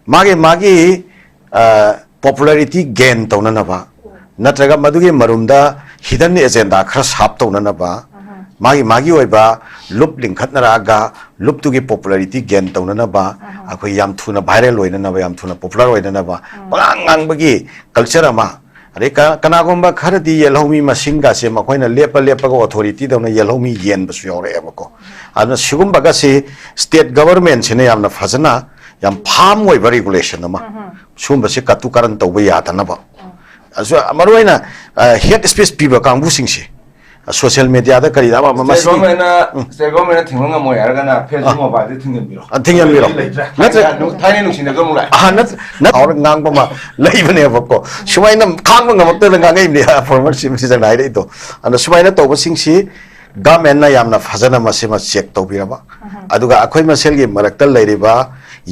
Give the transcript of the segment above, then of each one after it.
मागी popularity gain तौननबा नत्रगा मदुगी मरुमदा hidden agenda खरा shop तौननबा मागी ओइबा लुप लिंखतनरागा लुप तुगी popularity gain तौननबा अखोय याम थुना viral ओइननबा याम थुना popular ओइननबा पलांगांबगी culture अमा अरे कनागोंबा खरदी येलहोमी मसिंगा से मखोयना लेपा authority दौना येलहोमी येन बसु यावरेबको अदना सिगुंबगा से state government सिने यामना फजना याम फार्म ओइबा regulation अमा सुंबसे कतु करन तौबा यादनबा असो मरुइना हेड स्पेस पीबा कांगबु सिंगसे सोशल मीडिया दा करी दाबा मसी स्टेगोमेना थिंगंगा मोय आरगाना फेसबुक मोबाइल थिंगबिरो थिंगबिरो नत्र थाइने नुसिना गमुला नत और ngangbama leibane bako sumaina khangba ngamakta ngangai ni former sim si janai re to ana sumaina to singsi government na yamna fajana masima check to biraba aduga akhoi masel gi marakta leiriba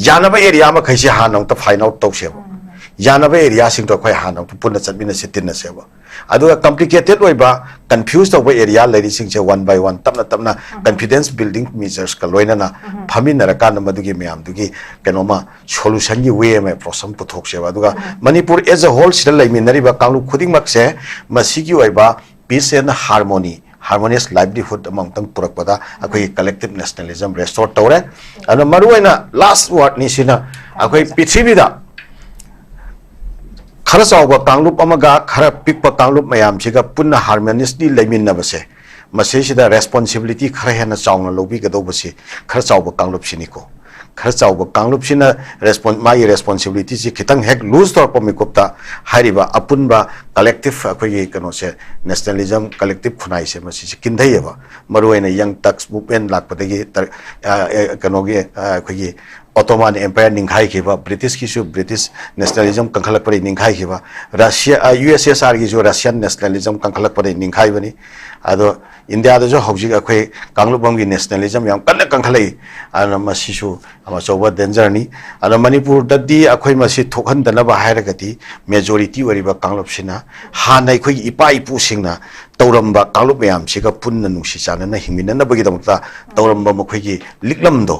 yanaba area ma khaisi hanong ta find out to seba yanaba area sing to khoi hanong punna chatbina sitin na seba aduga complicated oiba confused over area lady sing che one by one tapna confidence building measures ka loina na phamina ra kan madugi myam dugi kenoma solution gi way me prosam puthok seba aduga manipur as a whole sida laiminari ba kanglu khuding mak se masigi oiba peace and harmonious livelihood among them purakpada akoi collective nationalism restore tore and maruina last word ni sina akoi pithibida खरा चावबा कांगलुप अमगा खरा पिकपा कांगलुप मयाम सिगा पुन्ना harmoniously लेमिनबसे मसेसिदा responsibility खरा हेना चावना lobby गदोबसे खरा चावबा कांगलुप सिनिको खरा चावबा कांगलुप सिना माई responsibility सि खितंग हेक loose तौर पर मिकुप्ता हारिबा अपुनबा collective अखोई कनो से नेशनलिज्म कलेक्टिव खुनाई से मसि किंधैबा मरुएना यंग टक्स मूवमेंट लाकपदगी कनोगे अखोई Ottoman Empire निंखाई खिबा ब्रिटिश की ब्रिटिश नेशनलिज्म कंखलक पर निंखाई खिबा रशिया USSR की रशियन नेशनलिज्म कंखलक पर निंखाई बनी अदो इंडिया जो हौजिक अखोई कांगलुपम की नेशनलिज्म याम कन्न कंखलै अन मसिसु अमा चौबा डेंजर नि अन मणिपुर ददी अखोई मसि थोखनदनबा हायरगति मेजॉरिटी ओरिबा कांगलुपसिना हानै खोई इपा इपु सिंगना तौरंबा कांगलुप याम सिगा पुन्न नुसि चानना हिमिननबगी दमता तौरंबा मखोई लिक्लमदो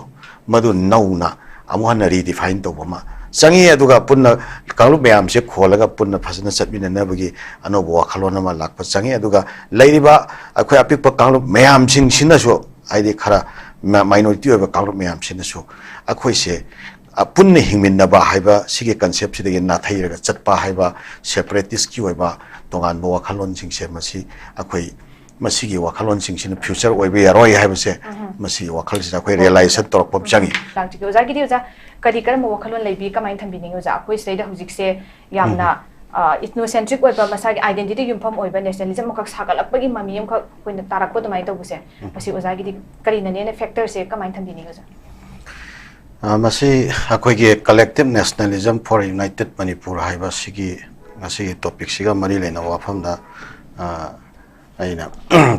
मधु नौना अमुहन रिडिफाइन तौबमा चंगी अदुगा पुन्न कांगलुप मयाम से खोलगा पुन्न फजना चटमिननबगी अनोबो वाखलोनमा लाकप चंगी अदुगा लैरिबा अखोय अपिक कांगलुप मयाम सिंग सिनसो आइदि खरा माइनॉरिटी ओबा कांगलुप मयाम सिनसो अखोय से पुन्न हिंमिनबा हाइबा सिगे कांसेप्ट सिदगे नाथैरगा चटपा हाइबा सेपरेटिस्ट की ओबा तोगानबो वाखलोन सिंग से मसी अखोय मसीगी वाखलोन सिंगसिन फ्यूचर ओइबे यारोय हाइबसे मसी वाखल सिना कोइ रियलाइजेशन तोरपम चांगी लांगति ओजा गिदि ओजा कदि करम वाखलोन लैबी कमाइन थंबिनिंग ओजा कोइ स्टेड हुजिक से यामना इथनोसेंट्रिक ओइबा मसागी आइडेंटिटी युमफम ओइबा नेशनलिज्म मखक सागलपगी ममी यम खक कोइन तारकपो दमाइ तबुसे मसी ओजा गिदि करिनने फैक्टर से कमाइन थंबिनिंग ओजा मसी अखोइगे collective nationalism for united Manipur हाइबा सिगी मसी टॉपिक सिगा मरी लेना वाफमदा अइना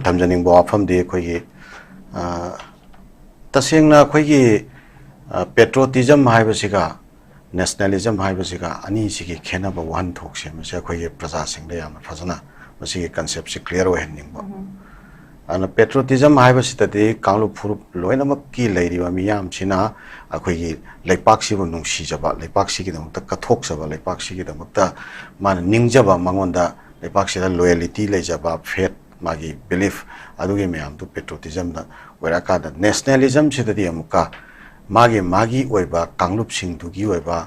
तमजनिंग वाफम दे अखोइगे तसेंगना अखोइगे पेट्रोटिज्म हाइबसिगा नेशनलिज्म हाइबसिगा अनि सिगी खेनबा वन थोकसे मसे अखोइगे प्रजा सिंगदे याम फजना मसिगे कांसेप्ट से क्लियर ओहनिंगबा अन पेट्रोटिज्म हाइबसितदे कांगलु फुरुप लोइनमक की लैरिबा मियाम सिना अखोइगे लैपाक्सिबो नुंसीजबा लैपाक्सिगे दमकता कथोकसबा लैपाक्सिगे दमकता मान निंगजबा मंगोंदा लैपाक्सिदा लॉयल्टी लेजबा फेथ मागी बिलीफ अदुगे मैम तो पेट्रोटिज्म दा वराका दा नेशनलिज्म सिददी अमुका मागी ओइबा कांगलुप सिंगदुगी ओइबा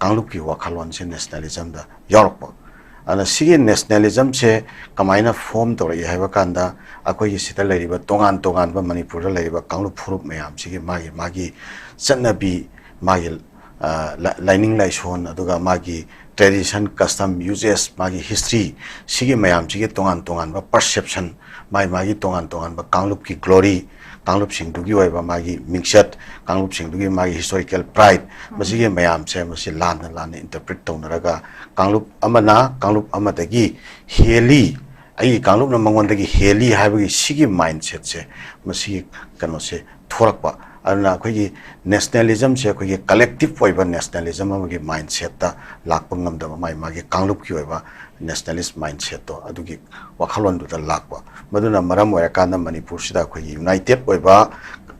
कांगलुप की वाखलोन से नेशनलिज्म दा यारप अन सिगे नेशनलिज्म से कमाइना फॉर्म तोरई हाइबा कांदा अखोई सिदा लैरिबा तोगान बा मणिपुर दा लैरिबा कांगलुप फुरुप मैम सिगे मागी चन्नबी मागी लाइनिंग लाइसोन अदुगा मागी ट्रेडिशन कस्टम यूजेस मागी हिस्ट्री सिगे मैम सिगे तोगान बा परसेप्शन मागी तोगान बा कांगलुप की ग्लोरी कांगलुप सिंगदुगी ओइबा मागी मिंगसत कांगलुप सिंगदुगी मागी हिस्टोरिकल प्राइड मसिगे मैम से मसि लान इंटरप्रेट तौनरगा कांगलुप अमदगी हेली आई कांगलुप न मंगोंदगी हेली हाइबगी सिगे माइंडसेट से मसिगे कनो से थोरकपा अना अखोई नेशनलिज्म से अखोई कलेक्टिव ओइबा नेशनलिज्म अमगी माइंडसेट ता लाकप ngam मागी कांगलुप की ओइबा नेशनलिस्ट माइंडसेट तो अदुगी वाखलोन दुदा लाकपा मदुना मरम ओइराकाना मणिपुर सिदा अखोई यूनाइटेड ओइबा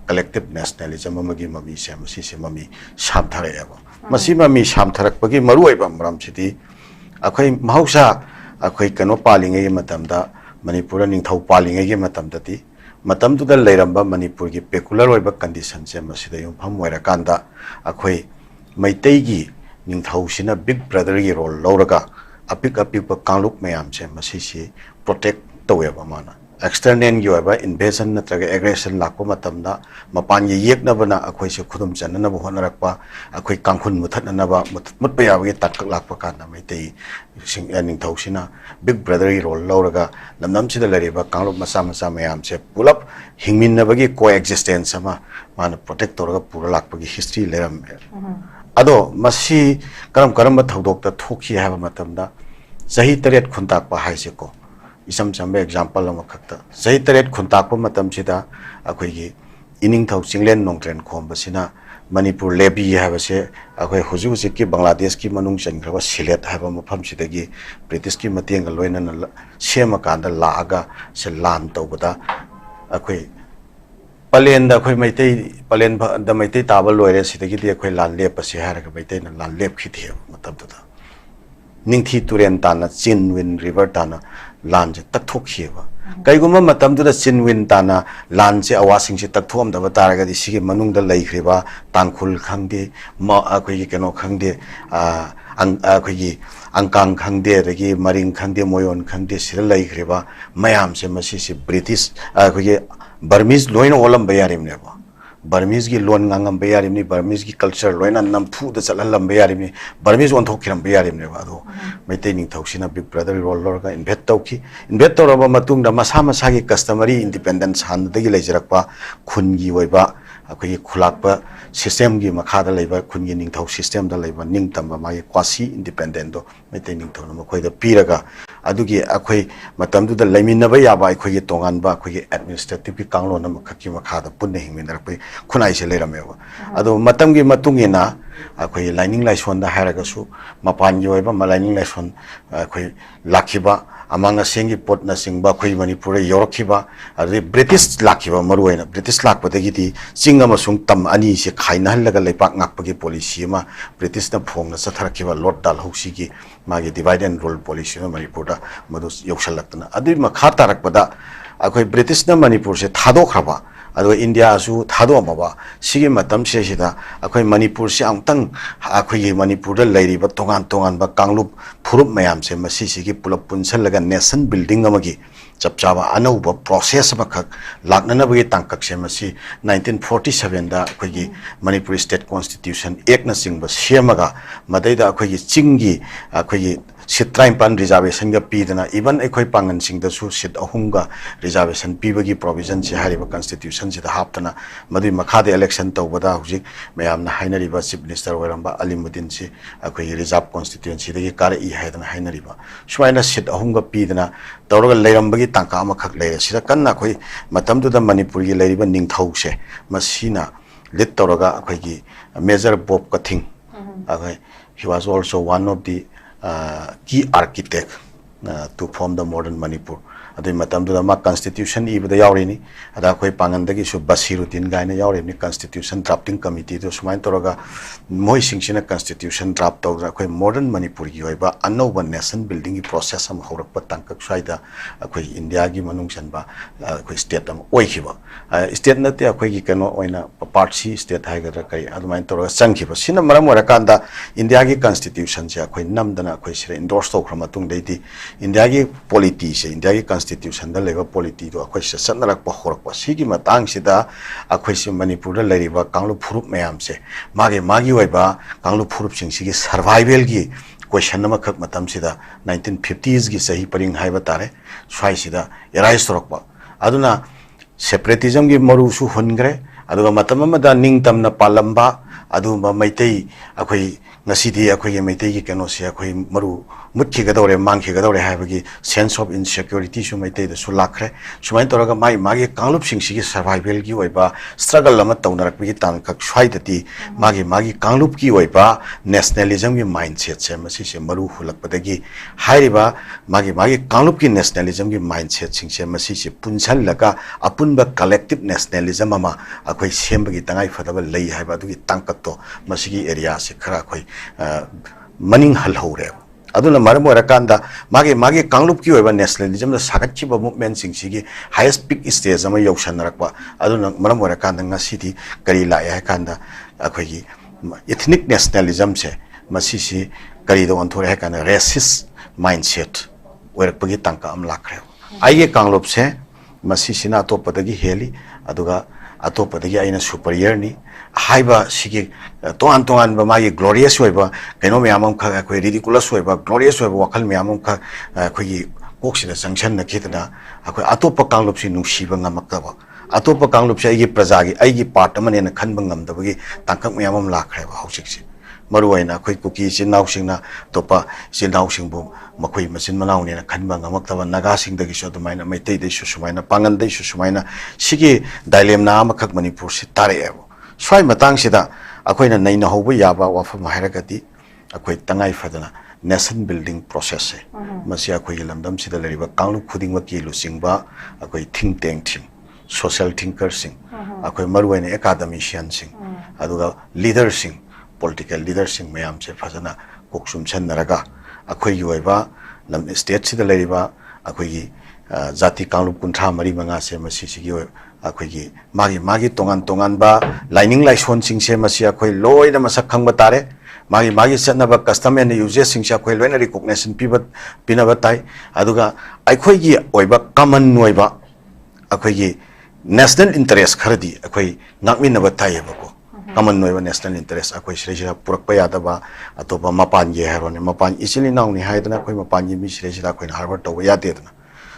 कलेक्टिव नेशनलिज्म अमगी ममी से मसी से mummy साबथारेबा masi ma mi sham tharak pagi maru ai bam ram chiti akhoi mahausa akhoi kano palingai matamda manipur ning thau palingai ge matamda ti matam tu da leiramba manipur gi peculiar oiba condition se masida yum pham waira kanda akhoi maitei gi ning thau sina big brother gi role lauraga apik pa kangluk mayam se masi si protect taweba mana external gi oiba invasion natraga aggression lakpa matamda mapan gi yekna bana akhoi se khudum channa ba honarakpa akhoi kangkhun muthatna ba mutpa yawi tatkak lakpa kana maitei sing ning thau sina big brother gi role lauraga namnam sida lariba kangluk masa mayam se pulap hingmin na bagi coexistence sama mana protect toraga pura lakpa gi history leram ado masi karam thodok ta thoki haba matamda sahi taret khuntak pa haise ko isam sambe example ama khakta sahi taret khuntak pa matam sida akhoi gi ining thau chinglen nongtren khom basina manipur lebi haba se akhoi huju ki bangladesh ki manung changraba silet haba mafam sida gi british ki mateng loina na sema kanda laaga se lan tawbada akhoi palen da akhoi maitei palen da maitei tabal loire sidagi di akhoi lan lep ase haraga maitei na lan lep khithia matam da ningthi turen tana chinwin river tana lan je takthok khiba kaiguma matam da chinwin tana lan je awasing se takthom da bataraga di sigi manung da leikhriba tankhul khangde ma akhoi gi keno khangde akhoi gi angkang khangde regi maring khangde moyon khangde sira leikhriba mayam se masi se british akhoi gi Burmese loin olam bayarim nebo Burmese gi lon ngangam bayarim ni Burmese gi culture loina nam thu da chalam bayarim ni Burmese on thokiram bayarim nebo ado maitei ning thoksina big brother role lorga invest toraba matung da masa gi customary independence han da gi leijarakpa khun gi oiba akhoi khulakpa system gi makhada leiba khun gi ning thau system da leiba ning tamba magi quasi independent do maitei ning thau na khoi da piraga adugi akhoi matamdu da laiminaba yaba akhoi gi tongan ba akhoi gi administrative ki kanglo na makhaki makhada punne hingmin rakpai khunai se leirameba adu matam gi matungina akhoi lining laison da haraga su mapan gi oiba lining laison akhoi lakhiba amanga sengi pot na singba khoi manipur yorokhiba adi british lakhiba maruina british lakpadagi di singa masung tam ani se khaina halaga lepak ngakpagi policy ma british na phong na satharakhiba lot dal hosi gi magi divide and rule policy na manipur da madus yokshalaktana adi makha tarakpada akhoi british na manipur se thadokhraba ado india su thado maba sigi matam se sida akhoi manipur se angtang akhoi manipur da leiriba tongan ba kanglup phurup mayam se masi sigi pulap punsal laga nation building amagi chapchaba anauba process amakak laknana bagi tangkak se masi 1947 da akhoi gi manipur state constitution act na singba semaga madaida akhoi gi chingi akhoi gi Sitrain pan reservation ga pidana even akhoi pangan sing da su sit ahunga reservation pibagi provision si hariba constitution si da haptana madi makha de election tawbada hujik mayam na hainariba chief minister waramba alimuddin si akhoi reserve constituency de kar I haidana hainariba swaina sit ahunga pidana tawraga leirambagi tangka amakhak leira sida kanna akhoi matam du da manipur gi leiriba ningthau se masina lit tawraga akhoi gi major bob kathing akhoi he was also one of the key architect to form the modern Manipur. Adi matam du ma constitution ibada yawrini ada khoi pangandagi su Basiruddin gaina yawrini constitution drafting committee to sumain toraga moi singchina constitution draft tawra khoi modern Manipur gi oiba annoba nation building gi process am horakpa tangkak saida khoi India gi manung sanba khoi state am oikhiba state nate khoi gi kano oina part C state haigadra kai adumain toraga changkhiba sina maram orakanda India gi constitution ja khoi namdana khoi sira endorse tawkhra matung deiti India gi polity se India gi constitution da leba polity do akhoi se sannarak pa horak pa sigi matang sida akhoi se manipur da leriba kanglu phurup mayam se magi oiba kanglu phurup sing sigi survival gi question nama khak matam sida 1950s gi sahi paring haiba tare swai sida erai sorokpa aduna separatism gi maru su hongre aduga matam ma da ningtam na palamba adu ma maitei akhoi ngasi di akhoi ge meitei gi keno se akhoi maru mutki ga dore mangki ga dore haibagi sense of insecurity su meitei da su lakhre sumai toraga mai magi kanglup sing sigi survival gi oiba struggle lama taunarak bi tan kak swai dati magi kanglup gi oiba nationalism gi mindset se masi se maru hulak padagi hairiba magi kanglup gi nationalism gi mindset sing se masi se punsal laga apunba collective nationalism ama akhoi sembagi tangai fadaba lei haiba du gi tangkat to masi gi area se khara akhoi maning hal hore aduna maram orakanda magi kanglup ki oiba nationalism da sagatchi ba movement sing sigi highest peak stage ama yausan rakwa aduna maram orakanda ngasi di kari la ya kanda akhoi gi ethnic nationalism se masi si kari do onthore ha kana racist mindset orakpagi tangka am lakhre ai kanglup se masi sina to padagi heli aduga atopadi aina superior ni haiba sigi tongan ba magi glorious hoiba keno myamam kha koi ridiculous hoiba glorious hoiba wakal myamam kha koi koksina sanction na khitna akoi atopa kanglup si nungsiba ngamakta atopa kanglup si aigi praja gi aigi part amane na khanba ngamda bagi tangkak myamam lakhre ba hausik si maruaina koi kuki sinau singna topa sinau singbu makoi masin manau ne na khanba ngamakta naga sing dagi so dumaina meitei dei su sumaina pangan dei su sumaina sigi dilemma amakak manipur si tare ebo swai matang sida akoina naina hobu yaba wafam hairagati akoi tangai fadana nation building process se masi akoi lamdam sida leriba kanglu khuding wa ki lu singba akoi think tank team social thinkers sing akoi maruaina academician sing aduga leaders sing political leaders sing mayam se fadana koksum chenaraga akoi yoiba lam state sida leriba akoi jati kanglu kuntra mari manga se masi sigi akhoi magi tongan ba lining laison sing se masi akhoi loina masak khangba tare magi satnaba custom and uses sing se akhoi loina recognition pinaba tai aduga akhoi gi oiba common noiba akhoi gi national interest khardi akhoi ngakminaba tai bako common noiba national interest akhoi srejira purakpa yadaba atoba mapan ge harone mapan isili nauni haidana akhoi mapan gi mi srejira akhoi harvard to yadedna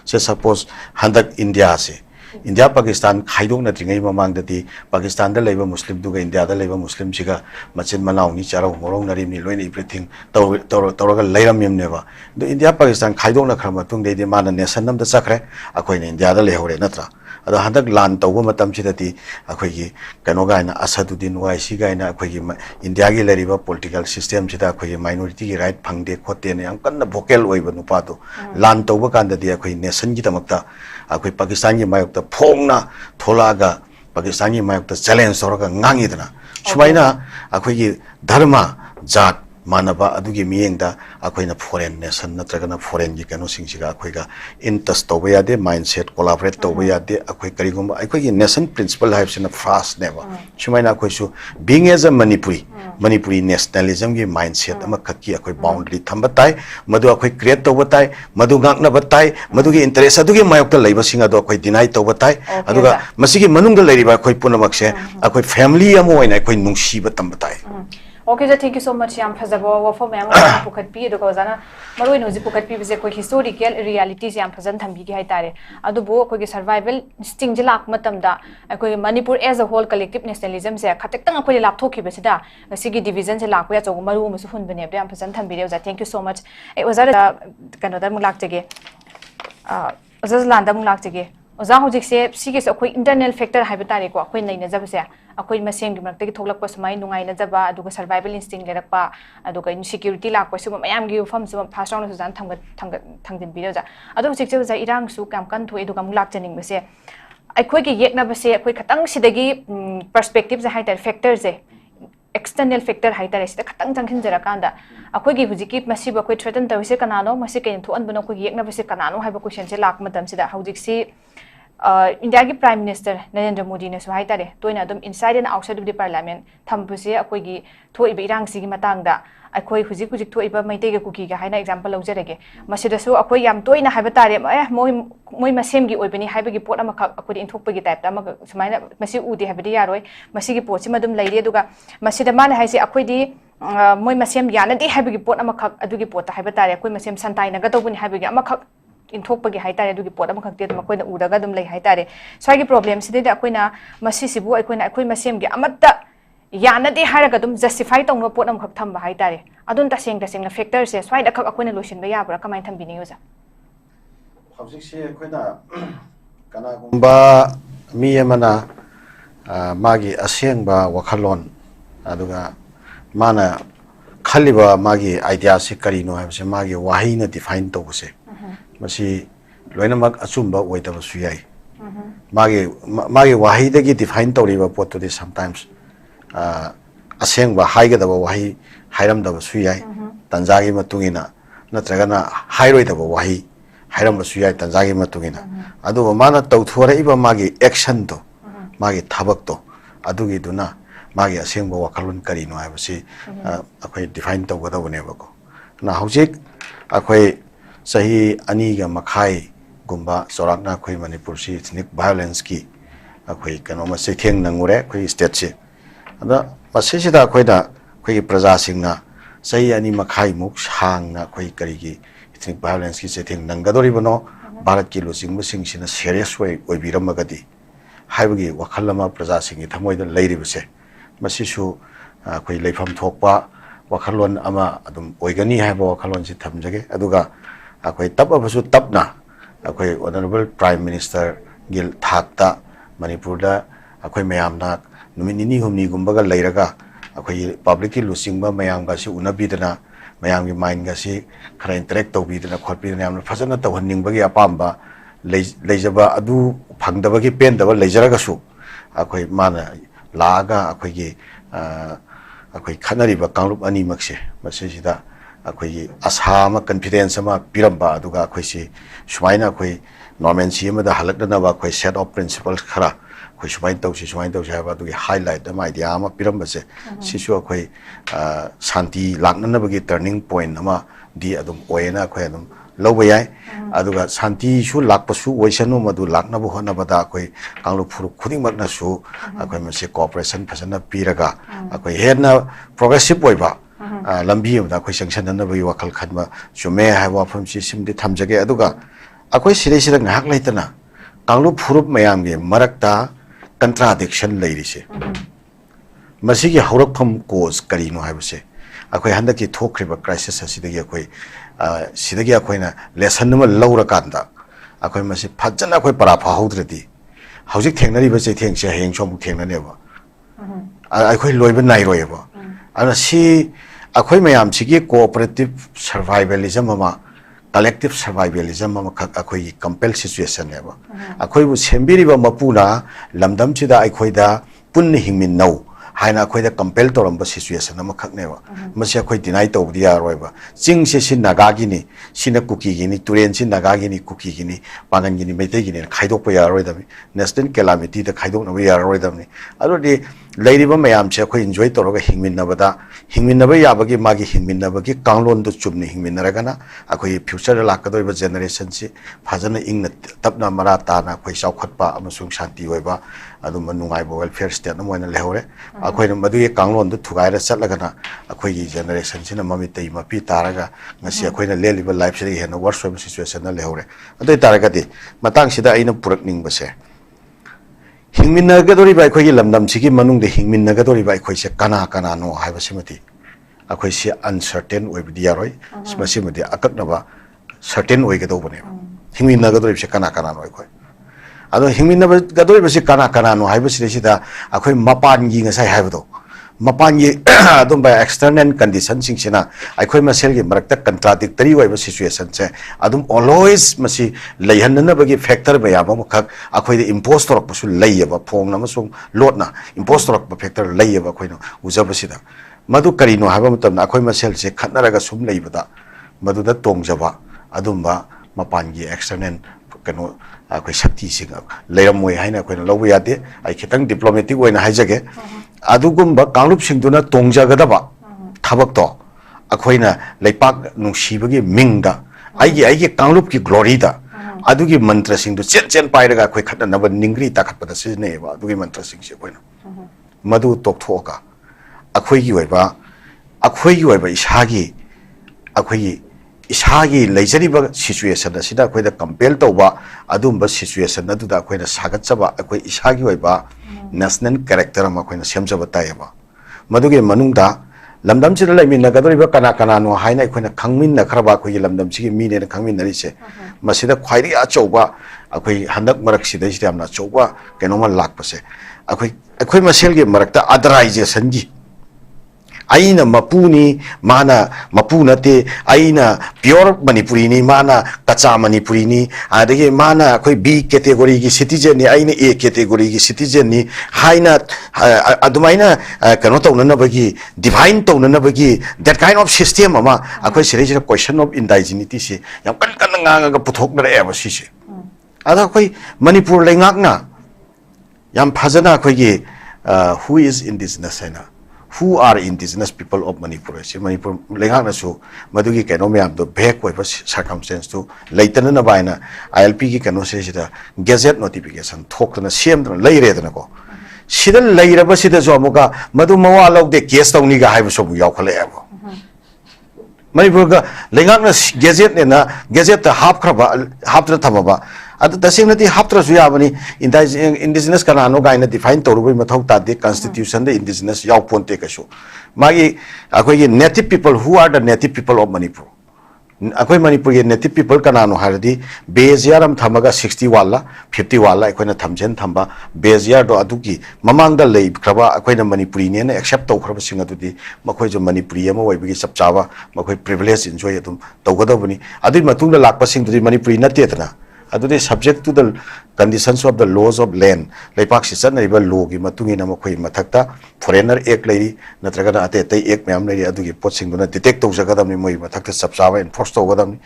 se suppose handak india se India Pakistan khaidok na tringai mamang dati Pakistan da laiba muslim duga India da laiba muslim siga machin manau ni chara ngorong narim ni loin everything tawraga lairam yem neba do India Pakistan khaidok na khama tung de mana nation nam da sakre akoi ne India da lehore natra ada handak lan tawba matam chidati akoi gi kano ga na Asaduddin Owaisi ga na akoi gi India gi lariba political system chida akoi gi minority gi right phangde khote ne ang kanna vocal oiba nupa to lan tawba kanda di akoi nation gi tamakta akoi Pakistan gi mayokta phongna tholaga Pakistan gi mayokta challenge soroga ngangidna sumaina akoi gi dharma jat manaba adugi miyengda akoina foreign nation natragana foreign gi kano singsiga akoiga intas toba yade mindset collaborate toba yade akoi karigum akoi gi nation principle haibsina fast never sumaina akoi su being as a Manipuri nationalism gi mindset ama khaki akoi boundary thambatai madu akoi create toba tai madu ngakna batai madu gi interest adugi mayokta leiba singa do akoi deny toba tai aduga masigi manungda leiriba akoi punamakse akoi family amo oina akoi nungsiba tambatai Okay, thank you so much. I'm Fazabo for Mamma Pukat P. Dogozana, Maruin was Pukat P. is a historical realities. I'm present and Bigi Haitare. Adubo, Kogi survival, Stingjalak Matamda, a Kogi Manipur as a whole collective nationalism, say a Katakang Laptoki Besida, a Sigi divisions, a Lakwet or Maru Musufun Beneb, I'm present and videos. Thank you so much. It was at Canada Mulaktage. Zazlanda Mulaktage. Ozahujik say, Sigis a quick internal factor Habitatiko, Queen Nazabia. Ako'y masing gimnagtagi tholak pa sumay nungay na jaba aduga survival instinct lerak pa aduga insecurity lak pa suma mayam gi fam suma phasang na sujan thangdin video ja adu sikse ja irang su kam kan thoi aduga mulak chaning base akhoi gi yekna base akhoi khatang sidagi perspective ja haitar factor je external factor haitar sida khatang jangkhin jara kanda akhoi gi hujiki masiba akhoi threaten tawise kanano masi ken thuan bano ko yekna base kanano haiba question se lak matam sida hujik si India ki Prime Minister Narendra Modi ne so haitare toina dum inside and outside of the parliament thambuse akoi gi thoi be irang sigi matangda akoi hujik thoi ba maitei ga kuki ga haina example laujarege masida so akoi yam toina haibatare moi masem gi oibani haibagi pot ama akoi inthokpa gi type ta ama sumaina masi udi habidi yaroi masi gi pot sima dum leire duga masida man haisi akoi di moi masem yana di haibagi pot ama adugi pot haibatare akoi masem santai na ga tobuni haibagi ama inthokpagi haitare dugi pot ama khakte dum akoina udaga dum lei haitare swagi problem sidida akoina masi sibu akoina akoi masem gi amatta ꯌꯥꯅꯗꯦ ꯍꯥꯏꯔꯒ ꯑꯗꯨꯝ ꯖꯁꯇꯤꯐꯥꯏ ꯇꯧꯅꯕ ꯄꯣꯠ ꯑꯃꯈꯛ ꯊꯝꯕ ꯍꯥꯏꯇꯥꯔꯦ ꯑꯗꯨꯝ ꯇꯁꯦꯡꯅ ꯐꯦꯛꯇꯔꯁꯦ ꯁ꯭ꯋꯥꯏꯗ ꯈꯛ ꯑꯩꯈꯣꯏꯅ ꯂꯣꯏꯁꯤꯟꯕ ꯌꯥꯕ꯭ꯔꯥ ꯀꯃꯥꯏꯅ ꯊꯝꯕꯤꯅꯤꯡꯉꯤ ꯑꯣꯖꯥ ꯍꯧꯖꯤꯛꯁꯦ ꯑꯩꯈꯣꯏꯅ ꯀꯅꯥꯒꯨꯝꯕ ꯃꯤ ꯑꯃꯅ ꯃꯥꯒꯤ ꯑꯁꯦꯡꯕ ꯋꯥꯈꯜꯂꯣꯟ ꯑꯗꯨꯒ ꯃꯥꯅ ꯈꯜꯂꯤꯕ ꯃꯥꯒꯤ ꯑꯥꯏꯗꯤꯌꯥꯁꯤ ꯀꯔꯤꯅꯣ ꯍꯥꯏꯕꯁꯦ ꯃꯥꯒꯤ ꯋꯥꯍꯩꯅ ꯗꯤꯐꯥꯏꯟ ꯇꯧꯕꯁꯦ ꯃꯁꯤ ꯂꯣꯏꯅꯃꯛ ꯑꯆꯨꯝꯕ ꯑꯣꯏꯗꯕꯁꯨ ꯌꯥꯏ ꯃꯥꯒꯤ ꯋꯥꯍꯩꯗꯒꯤ ꯗꯤꯐꯥꯏꯟ ꯇꯧꯔꯤꯕ ꯄꯣꯠꯇꯨꯗꯤ ꯁꯝꯇꯥꯏꯝꯁ ꯑꯁꯦꯡꯕ ꯍꯥꯏꯒꯗꯕ ꯋꯥꯍꯩ ꯍꯥꯏꯔꯝꯗꯕꯁꯨ ꯌꯥꯏ ꯇꯟꯖꯥꯒꯤ ꯃꯇꯨꯡ ꯏꯟꯅ ꯅꯠꯇ꯭ꯔꯒꯅ ꯍꯥꯏꯔꯣꯏꯗꯕ ꯋꯥꯍꯩ ꯍꯥꯏꯔꯝꯕꯁꯨ ꯌꯥꯏ ꯇꯟꯖꯥꯒꯤ ꯃꯇꯨꯡ ꯏꯟꯅ ꯑꯗꯨꯕꯨ ꯃꯥꯅ ꯇꯧꯊꯣꯔꯛꯏꯕ ꯃꯥꯒꯤ ꯑꯦꯛꯁꯟꯗꯣ ꯃꯥꯒꯤ ꯊꯕꯛꯇꯣ ꯑꯗꯨꯒꯤꯗꯨꯅ ꯃꯥꯒꯤ ꯑꯁꯦꯡꯕ ꯋꯥꯈꯜꯂꯣꯟ ꯀꯔꯤꯅꯣ ꯍꯥꯏꯕꯁꯤ ꯑꯩꯈꯣꯏ ꯗꯤꯐꯥꯏꯟ ꯇꯧꯒꯗꯧꯕꯅꯦꯕꯀꯣ ꯍꯧꯖꯤꯛ ꯑꯩꯈꯣꯏ ꯆꯍꯤ 2.5 ꯆꯥꯎꯔꯥꯛꯅ ꯑꯩꯈꯣꯏ ꯃꯅꯤꯄꯨꯔꯁꯤ ꯏꯊꯅꯤꯛ ꯚꯥꯏꯑꯣꯂꯦꯟꯁꯀꯤ ꯑꯩꯈꯣꯏ ꯀꯩꯅꯣꯃ ꯆꯩꯊꯦꯡ ꯅꯪꯉꯨꯔꯦ ꯑꯩꯈꯣꯏ ꯁ꯭ꯇꯦꯠꯁꯤ ꯑꯗ ꯃꯁꯤꯁꯤꯗ ꯑꯩꯈꯣꯏꯅ ꯑꯩꯈꯣꯏꯒꯤ ꯄ꯭ꯔꯖꯥꯁꯤꯡꯅ ꯆꯍꯤ 2.5 ꯁꯥꯡꯅ ꯑꯩꯈꯣꯏ ꯀꯔꯤꯒꯤ ꯏꯊꯅꯤꯛ ꯚꯥꯏꯑꯣꯂꯦꯟꯁꯀꯤ ꯆꯩꯊꯦꯡ ꯅꯪꯒꯗꯧꯔꯤꯕꯅꯣ ꯚꯥꯔꯠꯀꯤ ꯂꯨꯆꯤꯡꯕꯁꯤꯡꯁꯤꯅ ꯁꯦꯔꯤꯌꯁ ꯑꯣꯏꯕꯤꯔꯝꯃꯒꯗꯤ ꯍꯥꯏꯕꯒꯤ ꯋꯥꯈꯜ ꯑꯃ प्रजाꯁꯤꯡꯒꯤ ꯊꯃꯣꯏꯗ ꯂꯩꯔꯤꯕꯁꯦ ꯃꯁꯤꯁꯨ ꯑꯩꯈꯣꯏ ꯂꯩꯐꯝ ꯊꯣꯛꯄ ꯋꯥꯈꯜꯂꯣꯟ ꯑꯃ ꯑꯗꯨꯝ ꯑꯣꯏꯒꯅꯤ ꯍꯥꯏꯕ ꯋꯥꯈꯜꯂꯣꯟꯁꯤ ꯊꯝꯖꯒꯦ ꯑꯗꯨꯒ ꯑꯩꯈꯣꯏ ꯇꯞꯑꯕꯁꯨ ꯇꯞꯅ ꯑꯩꯈꯣই ꯑꯣꯅꯔꯦꯕꯜ ꯄ꯭ꯔꯥꯏꯝ ꯃꯤꯅꯤꯁꯇꯔꯒꯤ ꯊꯥꯛꯇ ꯃꯅꯤꯄꯨꯔꯗ ꯑꯩꯈꯣꯏ ꯃꯌꯥꯝꯅ ꯅꯨꯃꯤꯠ 2-3ꯒꯨꯝꯕꯒ ꯂꯩꯔꯒ ꯑꯩꯈꯣꯏ ꯄꯕ꯭ꯂꯤꯛꯀꯤ ꯂꯨꯆꯤꯡꯕ ꯃꯌꯥꯝꯒꯁꯤ ꯎꯅꯕꯤꯗꯅ ꯃꯌꯥꯝꯒꯤ ꯃꯥꯏꯟꯒꯁꯤ ꯈꯔ ꯏꯟꯇꯔꯦꯛ ꯇꯧꯕꯤꯗꯅ ꯈꯣꯠꯄꯤꯗꯅ ꯌꯥꯝꯅ ꯐꯖꯅ ꯇꯧꯍꯟꯅꯤꯡꯕꯒꯤ ꯑꯄꯥꯝꯕ ꯂꯩꯖꯕ ꯑꯗꯨ ꯐꯪꯗꯕꯒꯤ ꯄꯦꯟꯗꯕ ꯂꯩꯖꯔꯒꯁꯨ ꯑꯩꯈꯣꯏ ꯃꯥꯅ ꯂꯥꯛꯑꯒ ꯑꯩꯈꯣꯏ ꯈꯠꯅꯔꯤꯕ ꯀꯥꯡꯂꯨꯞ ꯑꯅꯤꯃꯛꯁꯦ ꯃꯁꯤꯁꯤꯗ ꯑꯩꯈꯣꯏꯒꯤ ꯑꯁꯥ ꯑꯃ ꯀꯟꯐꯤꯗꯦꯟꯁ ꯑꯃ ꯄꯤꯔꯝꯕ ꯑꯗꯨꯒ ꯑꯩꯈꯣꯏꯁꯤ ꯁꯨꯃꯥꯏꯅ ꯑꯩꯈꯣꯏ ꯅꯣꯔꯃꯦꯟꯁꯤ ꯑꯃꯗ ꯍꯜꯂꯛꯅꯅꯕ ꯑꯩꯈꯣꯏ ꯁꯦꯠ ꯑꯣꯐ ꯄ꯭ꯔꯤꯟꯁꯤꯄꯜꯁ ꯈꯔ ꯑꯩꯈꯣꯏ ꯁꯨꯃꯥꯏꯅ ꯇꯧꯁꯤ ꯍꯥꯏꯕ ꯑꯗꯨꯒꯤ हाईलाइट ꯑꯃ आइडिया ꯑꯃ ꯄꯤꯔꯝꯕꯁꯦ ꯁꯤꯁꯨ ꯑꯩꯈꯣꯏ ꯁꯥꯟꯇꯤ ꯂꯥꯛꯅꯅꯕꯒꯤ ꯇꯔꯅꯤꯡ ꯄꯣꯏꯟꯠ ꯑꯃ ꯗꯤ ꯑꯗꯨꯝ ꯑꯣꯏꯅ ꯑꯩꯈꯣꯏ ꯑꯗꯨꯝ ꯂꯧꯕ ꯌꯥꯏ ꯑꯗꯨꯒ ꯁꯥꯟꯇꯤꯁꯨ ꯂꯥꯛꯄꯁꯨ ꯑꯣꯏꯁꯅꯨ ꯃꯗꯨ ꯂꯥꯛꯅꯕ ꯍꯣꯠꯅꯕꯗ ꯑꯩꯈꯣꯏ ꯀꯥꯡꯂꯨꯞ ꯐꯨꯔꯨꯞ ꯈꯨꯗꯤꯡꯃꯛꯅꯁꯨ ꯑꯩꯈꯣꯏ ꯃꯁꯤ ꯀooperation ꯐꯖꯅ ꯄꯤꯔꯒ ꯑꯩꯈꯣꯏ ꯍꯦꯟꯅ ꯄ꯭ꯔꯣꯒ꯭ꯔꯦꯁꯤꯚ ꯑꯣꯏꯕ ꯂꯝꯕꯤ ꯑꯃꯗ ꯑꯩꯈꯣꯏ ꯆꯪꯁꯤꯟꯅꯅꯕꯒꯤ ꯋꯥꯈꯜ ꯈꯟꯕ ꯆꯨꯝꯃꯦ ꯍꯥꯏꯕ ꯋꯥꯐꯝꯁꯤ ꯁꯤꯃꯗꯤ ꯊꯝꯖꯒꯦ ꯑꯗꯨꯒ ꯑꯩꯈꯣꯏ ꯁꯤꯗꯩꯁꯤꯗ ꯉꯥꯏꯍꯥꯛ ꯂꯩꯇꯅ ꯀꯥꯡꯂꯨꯞ ꯐꯨꯔꯨꯞ ꯃꯌꯥꯝꯒꯤ ꯃꯔꯛꯇ contradiction ꯂꯩꯔꯤꯁꯦ ꯃꯁꯤꯒꯤ ꯍꯧꯔꯛꯐꯝ ꯀꯣꯖ ꯀꯔꯤꯅꯣ ꯍꯥꯏꯕꯁꯦ ꯑꯩꯈꯣꯏ ꯍꯟꯗꯛꯀꯤ ꯊꯣꯛꯈ꯭ꯔꯤꯕ ꯀ꯭ꯔꯥꯏꯁꯤꯁ ꯑꯁꯤꯗꯒꯤ ꯑꯩꯈꯣꯏꯅ ꯂꯦꯁꯟ ꯑꯃ ꯂꯧꯔꯀꯥꯟꯗ ꯑꯩꯈꯣꯏ ꯃꯁꯤ ꯐꯖꯅ ꯑꯩꯈꯣꯏ ꯄꯔꯥ ꯐꯥꯍꯧꯗ꯭ꯔꯗꯤ ꯍꯧꯖꯤꯛ ꯊꯦꯡꯅꯔꯤꯕ ꯆꯩꯊꯦꯡꯁꯦ ꯍꯌꯦꯡꯁꯨ ꯑꯃꯨꯛ ꯊꯦꯡꯅꯅꯦꯕ ꯑꯩꯈꯣꯏ ꯂꯣꯏꯕ ꯅꯥꯏꯔꯣꯏꯕ ꯑꯗꯨꯅ ꯁꯤ ꯑꯩꯈꯣꯏ ꯃꯌꯥꯝꯁꯤꯒꯤ cooperative survivalism ꯑꯃ collective survivalism अमखक अखोई कंपेल सिचुएशन है बा अखोई वो सेंबिरी बा मपुना लमदम चिदा अखोईदा पुन्न हिंगमिन नौ हाइना अखोईदा कंपेल तोरंबा सिचुएशन अमखक ने बा मसे अखोई डिनाई तौबदी यारोय बा चिंग से सि नागागिनी सिना कुकीगिनी तुरेन सि नागागिनी कुकीगिनी पागनगिनी मेतेगिनी खाइदोक यारोय दबी नेशनल कैलामिटी द खाइदोक नबो यारोय दबनी अदोदि लेरिबा मयाम से अखोई एंजॉय तोरगा हिंगमिनबदा हिंगमिनबा याबगी मागी हिंगमिनबगी कांगलोन दु चुबनी हिंगमिनरगना अखोई फ्यूचर लाकदोइबा जनरेशन से फजन इंग तपना मरा ताना अखोई चौखटपा अमसुंग शांति होइबा अदुम नुंगाइबा वेलफेयर स्टेट नमोइना लेहौरे अखोई मदुये कांगलोन दु थुगाइरा चटलगना अखोई जनरेशन सिना ममितै मपि तारगा ngasi अखोइना लेलिबा लाइफ से हेन वर्स होइबा सिचुएशन ना लेहौरे अदुइ तारगदि मतंग सिदा अइना पुरकनिंगबसे हिंगमिनगदोरिबा अखोइगी लमदम सिगी मनुंगदे हिंगमिनगदोरिबा अखोइसे कना कनानो हाइबसिमति अखोइसे अनसर्टेन ओइबदि यारोय सिमसिमदि अकटनबा सर्टेन ओइगदोबने हिंगमिनगदोरिबसे कना कनानो अखोइ अदो हिंगमिनगदोरिबसे कना कनानो हाइबसिदा अखोइ मपानगी ngasai हाइबदो मपानगी अदुम बा एक्सटर्नल कंडीशन सिंगसिना अखोइ मसेलगी मरक्ता कंट्राडिक्टरी ओइबा सिचुएशन से अदुम ऑलवेज मसी लैहननबगी फैक्टर बयाबा मखक अखोइ इम्पोज तोरकपसु लैयबा फोंग नमसुंग लोटना इम्पोज तोरकपा फैक्टर लैयबा अखोइनो उजबसिदा मधु करीनो हाइबा मतमना अखोइ मसेल से खतनरगा सुम लैबदा मधुदा तोंगजबा अदुमबा मपानगी एक्सटर्नल कनो अखोइ शक्ति सिंग लैरमोय हाइना अखोइना लौबा यादे आई खितंग डिप्लोमेटिक ओइना हाइजगे अदुगुम्बा कांगलुप सिंगदुना तोंगजगदबा थबकतो अखोइना लेपाक नुंसीबगी मिंगदा आइगे कांगलुप की ग्लोरीदा अदुगी मंत्र सिंगदु चेन पाइरगा अखोइ खतनबा निंग्री ताखतपदा सिजनेबा अदुगी मंत्र सिंगसे अखोइना मधु तोकथोका अखोइगी ओइबा इसागी लेजरीबा सिचुएशन असिदा अखोइदा कंपेल तौबा अदुम्बा सिचुएशन अदुदा अखोइना सागतचबा अखोइ इसागी ओइबा नेशनल कैरेक्टर अमा अखोइना सेमजबा तायबा मधुगे मनुंगदा लमदम सिदा लेमिनगदरिबा कना कनानो हाइना अखोइना खंगमिनखरबा अखोइगी लमदम सिगी मीनेना खंगमिनरिसे मसिदा ख्वाइदि अचौबा अखोइ हंदक मरक सिदैसिदा यामना अचौबा केनोमा लाकपसे अखोइ मसेलगे मरकता अदराइजेशन गी आइना मपुनी माना मपु नते आइना प्योर मणिपुरी नि माना कच्चा मणिपुरी नि आदगे माना कोई बी कैटेगरी की सिटीजन नि आइना ए कैटेगरी की सिटीजन नि हाइना अदुमाइना कनो तौननबगी डिफाइन तौननबगी दैट काइंड ऑफ सिस्टम अमा अखोइ सिरेजिना क्वेश्चन ऑफ इंडाइजिनिटी से याम कन कन ngang पुथोकना एबा सिसे अदा कोई मणिपुर लेंगाकना याम फजना अखोइगी who is indigenous हैना who are indigenous people of Manipur? Manipur lengang na su madugi kano me am do back with circumstance to later na baina ILP ki kano se sida gazette notification thok na CM lay re na ko sida lay ra ba sida zo amuka madu mawa log de case tawni ga haibu so yaw khale abo Manipur ga lengang na gazette na gazette half khaba half tra thaba ba अद तसिंगनति हाप्त्रसु याबनि indigenous कनानो गाइना define तौरुबै मथौ तादे constitution दे इंडिजिनस यावपोन्ते कसु मागी अखोइगे native people who are the native people of Manipur अखोइ मणिपुर के नेटिव पीपल कनानो हारदि बेजियारम थमगा 60 वाला 50 वाला अखोइना थमजेन थंबा बेजियार दो अदुकी ममांगदा लेइ खरबा अखोइना मणिपुरी ने एक्सेप्ट तौखरबा सिंग अदुदि मखोइ जो मणिपुरी अमा वइबगी चपचावा मखोइ प्रिविलेज एन्जॉय अदुम तौगदबनि अदुइ मतुंगदा लाकपा सिंगदुदि मणिपुरी नतेतना अदुदे subject to the conditions of the laws of land लेपाक से चनरिबा लॉ की मतुंगिना मखोइ मथक्ता फॉरेनर एक्ट लेरी नत्रगना अते अते एक्ट मैम लेरी अदुगी पोचिंगदुना डिटेक्ट तौजगदमनि मोइ मथक्ता सबचावा एनफोर्स तौगदमनि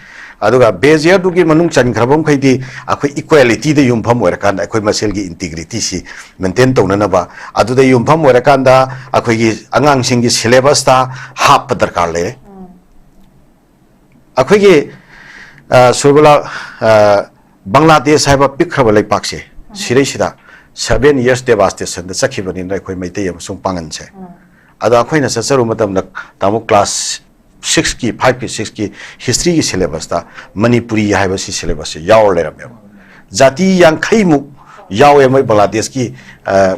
अदुगा बेजियर दुगी मनुंग चनखरबम खैदि अखोइ इक्वालिटी दे युमफम ओरकान अखोइ मसेलगी इंटीग्रिटी सी मेंटेन तौननबा अदुदे युमफम ओरकानदा अखोइगी अंगांगसिंगी सिलेबस ता हाप दरकार ले अखोइगी Surbala Bangladesh haiba pikraba leipakse sireisida 7 years devastation da sakhibani na khoi maitai amsung pangan che ada khoina sacharu matam na tamu class 6 ki 5 ki 6 ki history ki syllabus ta manipuri haiba si syllabus se yaw leram jati yang khaimu yaw emai Bangladesh ki